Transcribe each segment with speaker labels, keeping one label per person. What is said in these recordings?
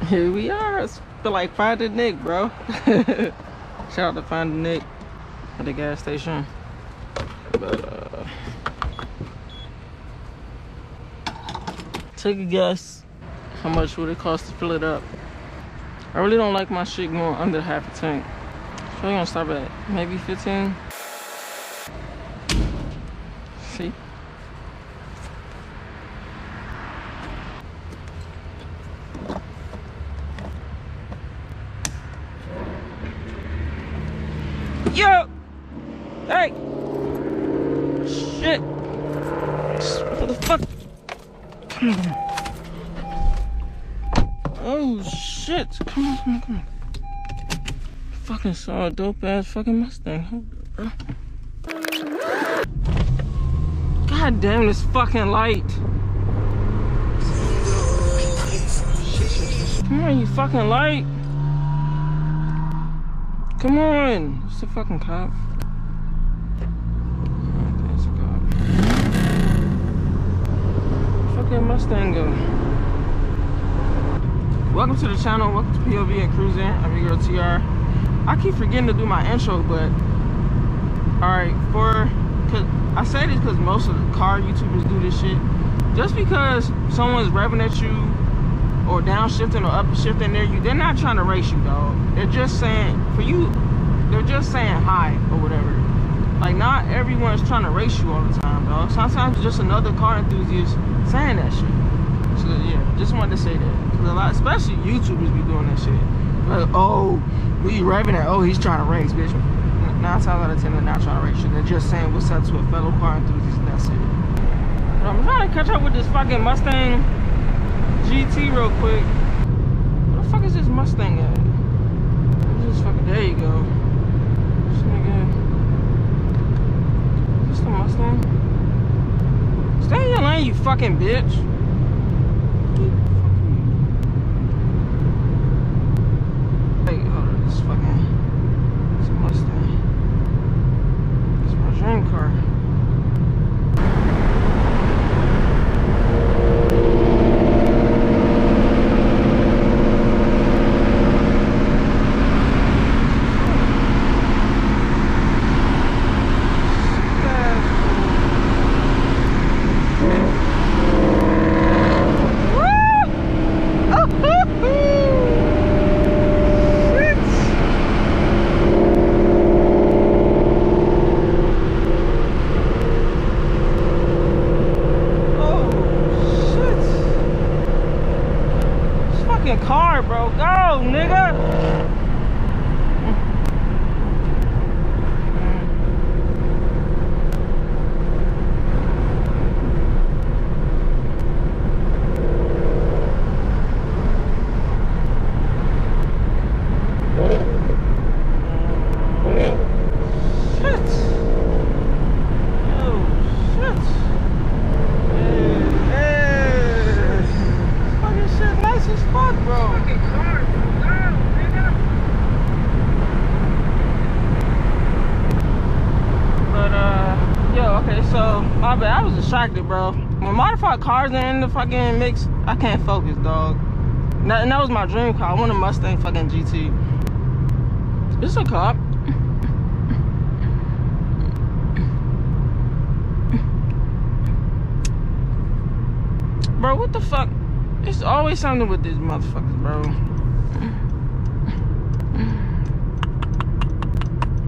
Speaker 1: Here we are. I feel like Finding Nick, bro. Shout out to Finding Nick at the gas station. But take a guess. How much would it cost to fill it up? I really don't like my shit going under half a tank. So we're gonna stop at maybe 15. See? Yo! Hey! Shit! What the fuck? Come on. Oh shit! Come on. Fucking saw a dope ass fucking Mustang. Hold up, bro. God damn this fucking light. Shit. Come on, you fucking light. Come on. It's a fucking cop. There's a cop. Fucking Mustang go. Welcome to the channel. Welcome to POV and Crusin. I'm your girl TR. I keep forgetting to do my intro, but alright, cause I say this because most of the car YouTubers do this shit. Just because someone's revving at you or downshifting or upshifting near you, they're not trying to race you, dog. They're just saying, for you, they're just saying hi or whatever. Like, not everyone's trying to race you all the time, dog. Sometimes it's just another car enthusiast saying that shit. So yeah, just wanted to say that. Cause a lot, especially YouTubers be doing that shit. Like, oh, we revving at, oh, he's trying to race, bitch. 9 times out of 10, they're not trying to race you. They're just saying what's up to a fellow car enthusiast, and that's it. But I'm trying to catch up with this fucking Mustang GT real quick. Where the fuck is this Mustang at? This fucking, there you go. This nigga. Is this the Mustang? Stay in your lane, you fucking bitch. Hey, hold on, this fucking, it's a Mustang. It's my dream car. Car, bro, go, nigga. My bad, I was distracted, bro. When modified cars are in the fucking mix, I can't focus, dog. And that was my dream car. I want a Mustang fucking GT. It's a cop. Bro, what the fuck? It's always something with these motherfuckers, bro.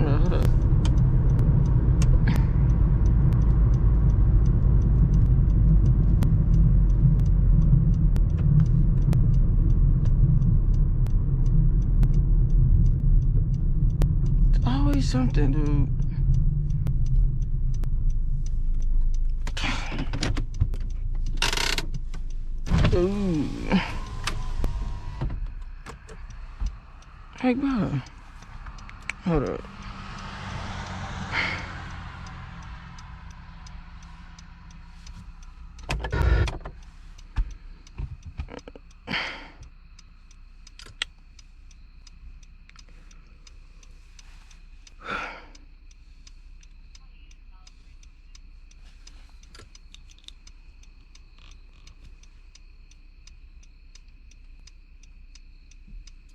Speaker 1: Hold up. Always something, dude. Ooh. Hey, bro. Hold up.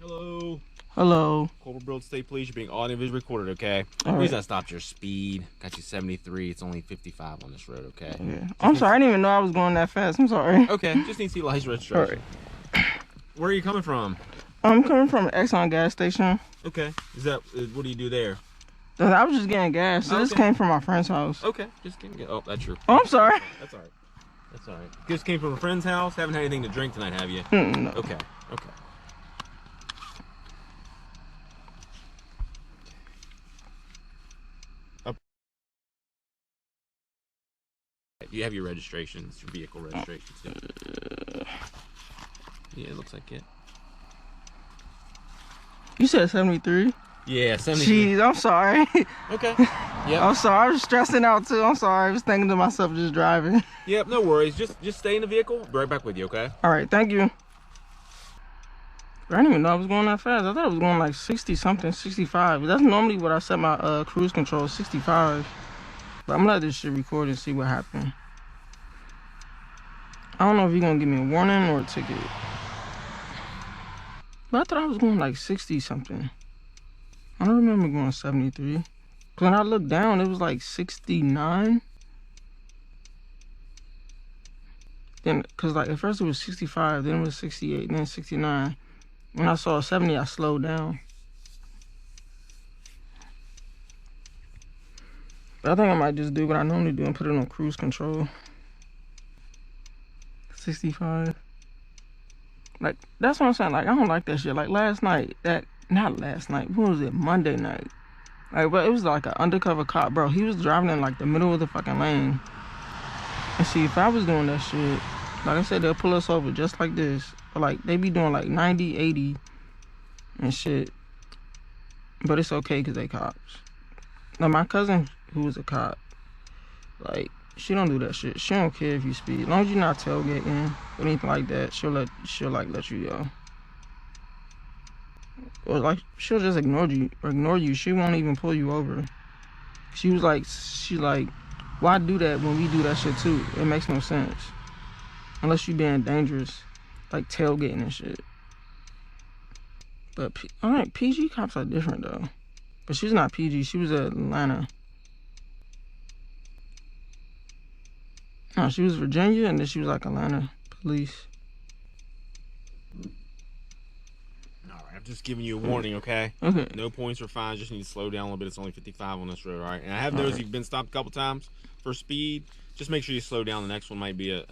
Speaker 2: Hello.
Speaker 1: Hello.
Speaker 2: Corporal Build State Police. You're being audio visually recorded, okay?
Speaker 1: All right.
Speaker 2: Reason I stopped your speed. Got you 73. It's only 55 on this road, okay?
Speaker 1: Yeah. I'm sorry. I didn't even know I was going that fast. I'm sorry.
Speaker 2: Okay. Just need to see license registration.
Speaker 1: All right.
Speaker 2: Where are you coming from?
Speaker 1: I'm coming from an Exxon gas station.
Speaker 2: Okay. Is that what do you do there?
Speaker 1: I was just getting gas. So This came from my friend's house.
Speaker 2: Okay. Just getting gas. Oh, that's your.
Speaker 1: Oh, I'm sorry.
Speaker 2: That's all right. That's all right. Just came from a friend's house. Haven't had anything to drink tonight, have you?
Speaker 1: No.
Speaker 2: Okay. Okay. Do you have your registrations, your vehicle registrations? Yeah, it looks like it.
Speaker 1: You said 73?
Speaker 2: Yeah, 73.
Speaker 1: Jeez, I'm sorry.
Speaker 2: Okay. Yep.
Speaker 1: I'm sorry. I was stressing out too. I'm sorry. I was thinking to myself just driving.
Speaker 2: Yep, no worries. Just stay in the vehicle. Be right back with you, okay?
Speaker 1: All right, thank you. I didn't even know I was going that fast. I thought I was going like 60 something, 65. That's normally what I set my cruise control, 65. But I'm gonna let this shit record and see what happened. I don't know if you're gonna give me a warning or a ticket. But I thought I was going like 60 something. I don't remember going 73. When I looked down, it was like 69. Then, cause like at first it was 65, then it was 68, then 69. When I saw 70, I slowed down. But I think I might just do what I normally do and put it on cruise control. 65. Like, that's what I'm saying. Like, I don't like that shit. Like last night, not last night, what was it? Monday night. Like, but it was like an undercover cop, bro. He was driving in like the middle of the fucking lane. And see, if I was doing that shit, like I said, they'll pull us over just like this. But like, they be doing like 90, 80 and shit. But it's okay because they cops. Now, my cousin, who was a cop, like, she don't do that shit. She don't care if you speed. As long as you're not tailgating or anything like that, she'll let you go. Or like, she'll just ignore you. She won't even pull you over. She's like, why do that when we do that shit too? It makes no sense. Unless you being dangerous, like tailgating and shit. But alright, PG cops are different though. But she's not PG. She was at Atlanta. No, she was Virginia, and then she was like Atlanta police.
Speaker 2: All right, I'm just giving you a warning, okay?
Speaker 1: Okay.
Speaker 2: No points or fines. Just need to slow down a little bit. It's only 55 on this road, all right? And I have noticed you've been stopped a couple times for speed. Just make sure you slow down. The next one might be a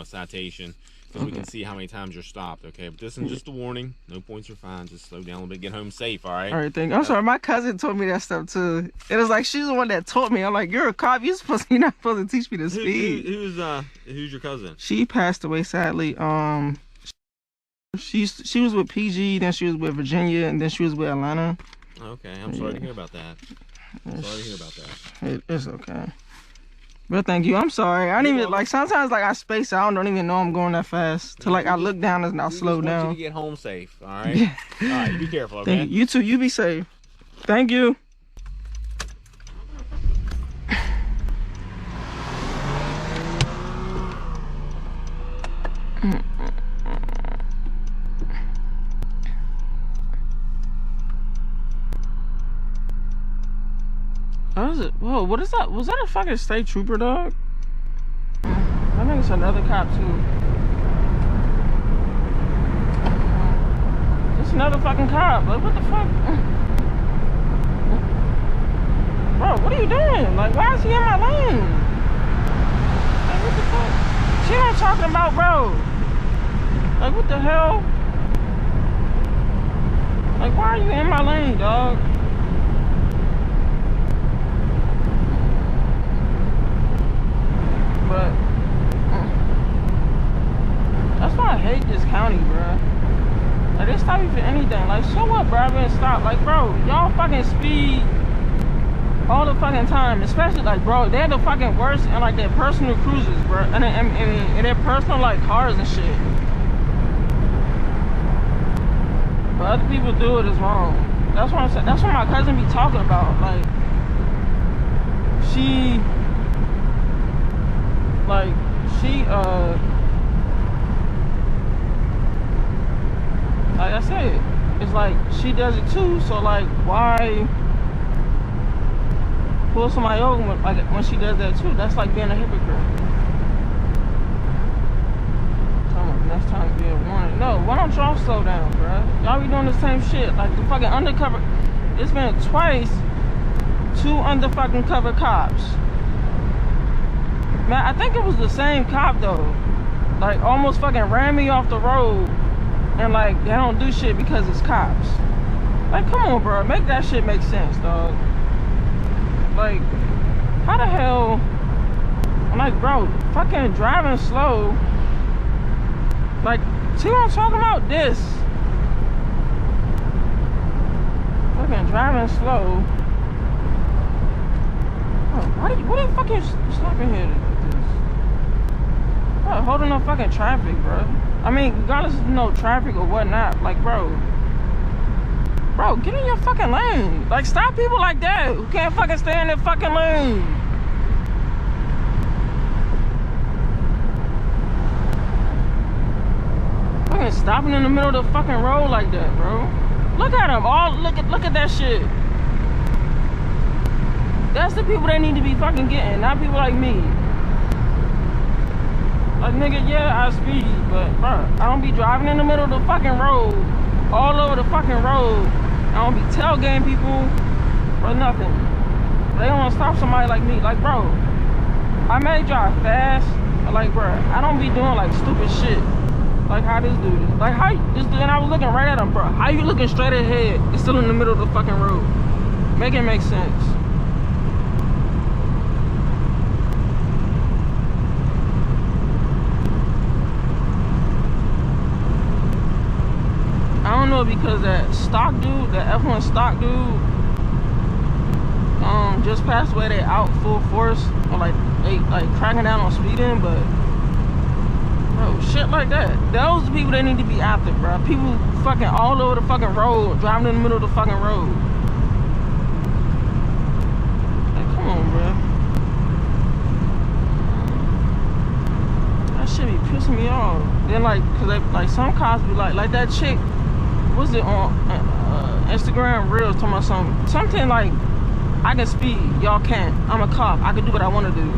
Speaker 2: citation, because we can see how many times you're stopped, okay? But this is just a warning. No points or fines. Just slow down a little bit. Get home safe, all right?
Speaker 1: All right, thank you. I'm sorry, my cousin told me that stuff too. It was like she's the one that taught me. I'm like, you're a cop. You're not supposed to teach me to speed.
Speaker 2: Who's your cousin?
Speaker 1: She passed away sadly. She was with PG, then she was with Virginia, and then she was with Atlanta.
Speaker 2: Okay, I'm sorry to hear about that.
Speaker 1: It's okay. But thank you. I'm sorry. I didn't even like. Sometimes like I space out. I don't even know I'm going that fast. Till like I look down and I slow down.
Speaker 2: I want you to get home safe. All right. All right. You be careful. Okay.
Speaker 1: You too. You be safe. Thank you. What is it? Whoa, what is that? Was that a fucking state trooper, dog? I think it's another cop, too. It's another fucking cop. Like, what the fuck? Bro, what are you doing? Like, why is he in my lane? Like, what the fuck? See what I'm talking about, bro? Like, what the hell? Like, why are you in my lane, dog? But that's why I hate this county, bro. Like, they stop you for anything. Like, so what, bro? I've been stopped. Like, bro, y'all fucking speed all the fucking time. Especially, like, bro, they're the fucking worst in, like, their personal cruises, bro. And their personal, like, cars and shit. But other people do it as wrong. That's what I'm saying. That's what my cousin be talking about. Like, like I said, it's like she does it too. So like, why pull somebody over when she does that too? That's like being a hypocrite. Next time be a warning. No, why don't y'all slow down, bro? Y'all be doing the same shit. Like the fucking undercover. It's been twice 2 fucking cover cops. Man, I think it was the same cop though. Like almost fucking ran me off the road, and like they don't do shit because it's cops. Like come on, bro, make that shit make sense, dog. Like how the hell? I'm like, bro, fucking driving slow. Like, see what I'm talking about? This. Fucking driving slow. Oh, what the fuck you stopping here like this? Bro, holding up fucking traffic, bro. I mean, regardless of no traffic or whatnot, like, bro, get in your fucking lane. Like, stop people like that who can't fucking stay in their fucking lane. Stopping in the middle of the fucking road like that, bro. Look at them. Look at that shit. That's the people they need to be fucking getting, not people like me. Like, nigga, yeah, I speed, but bro, I don't be driving in the middle of the fucking road, all over the fucking road. I don't be tailgating people or nothing. They don't want to stop somebody like me. Like, bro, I may drive fast, but like, bro, I don't be doing like stupid shit. Like how this dude is. Like how this dude, and I was looking right at him, bro. How you looking straight ahead and still in the middle of the fucking road? Make it make sense. I don't know, because that stock dude, the F1 stock dude, just passed away. They out full force, or like they like cracking down on speeding, but bro, shit like that. Those are the people they need to be after, bro. People fucking all over the fucking road, driving in the middle of the fucking road. Like, come on, bro. That shit be pissing me off. Then like, cause they, like some cops be like that chick, what's it on Instagram Reels talking about something like, I can speed, y'all can't. I'm a cop, I can do what I want to do.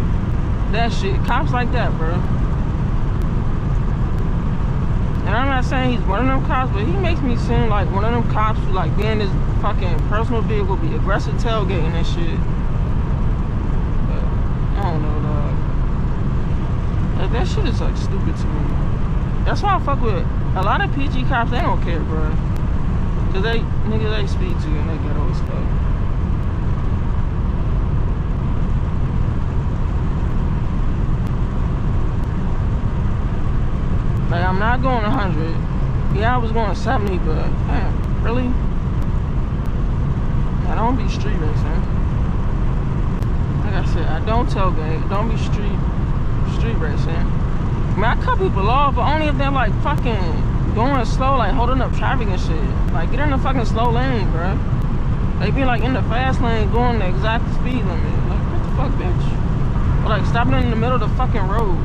Speaker 1: That shit, cops like that, bro. And I'm not saying he's one of them cops, but he makes me seem like one of them cops who like be in his fucking personal vehicle, be aggressive tailgating and shit. But I don't know, dog. Like, that shit is like stupid to me. That's why I fuck with a lot of PG cops. They don't care, bro. Cause they speed too and they ghetto as fuck. Like, I'm not going 100. Yeah, I was going 70, but damn, really? I don't be street racing. Like I said, I don't tailgate. Don't be street racing. I mean, I cut people off, but only if they're like fucking going slow, like holding up traffic and shit. Like, get in the fucking slow lane, bro. They be like in the fast lane going the exact speed limit. Like, what the fuck, bitch? Or like stopping in the middle of the fucking road.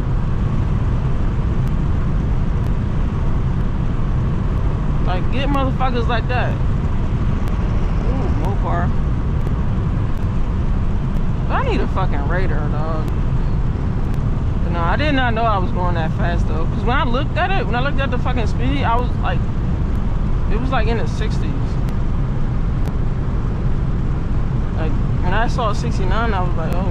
Speaker 1: Like, get motherfuckers like that. Ooh, Mopar. I need a fucking radar, dog. But no, I did not know I was going that fast, though. Because when I looked at it, when I looked at the fucking speed, I was like, it was like in the 60s. Like, when I saw 69, I was like, oh.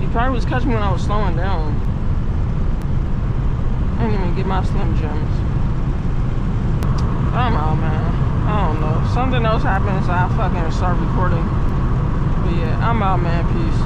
Speaker 1: He probably was catching me when I was slowing down. I didn't even get my Slim Jims. I'm out, man. I don't know. Something else happened, so I fucking start recording. But yeah, I'm out, man. Peace.